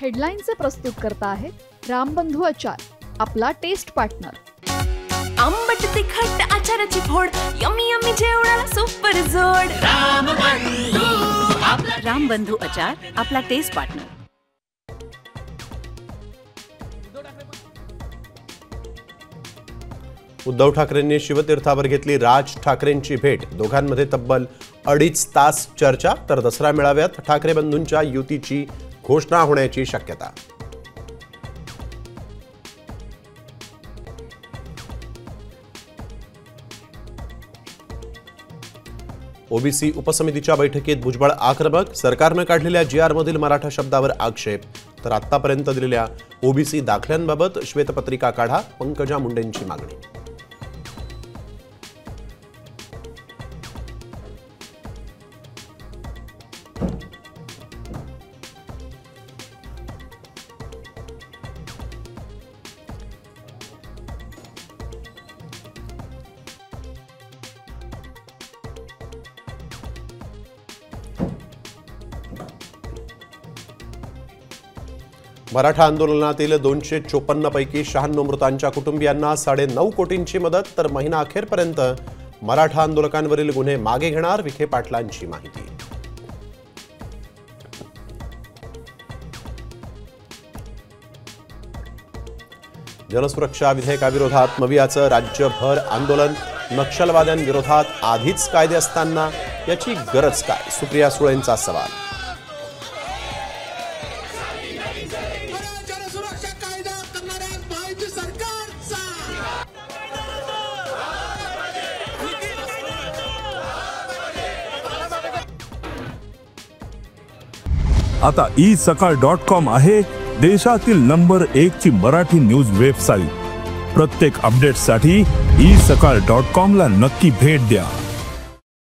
हेडलाईनचे प्रस्तुत करता आहेत रामबंधू आचार, आपला टेस्ट पार्टनर। आंबट तिखट आचाराची फोड, यम्मी यम्मी जेवणाला सुपर जोड। रामबंधू आचार, आपला टेस्ट पार्टनर। उद्धव ठाकरेंनी शिवतीर्थावर घेतली राज ठाकरेंची भेट। दोघांमध्ये तब्बल 2.5 तास चर्चा, तर दसरा मेळाव्यात ठाकरे बंधूंच्या युतीची घोषणा होण्याची शक्यता। ओबीसी उपसमितीच्या बैठकीत भुजबळ आक्रमक, सरकारने काढलेल्या GR मधील मराठा शब्दावर आक्षेप, तर आतापर्यंत दिलेल्या ओबीसी दाखल्यांबाबत श्वेतपत्रिका काढा, पंकजा मुंडेंची मागणी। मराठा आंदोलनातील 254 पैकी 96 मृतांच्या कुटुंबियांना 9.5 कोटींची मदत, तर महिना अखेरपर्यंत मराठा आंदोलकांवरील गुन्हे मागे घेणार, विखे पाटलांची माहिती। जनसुरक्षा विधेयकाविरोधात मवियाचं राज्यभर आंदोलन, नक्षलवाद्यांविरोधात आधीच कायदे असताना याची गरज काय, सुप्रिया सुळेंचा सवाल। आता isakal.com आहे देशातील नंबर 1 ची मराठी न्यूज वेबसाईट। प्रत्येक अपडेटसाठी isakal.com ला नक्की भेट द्या।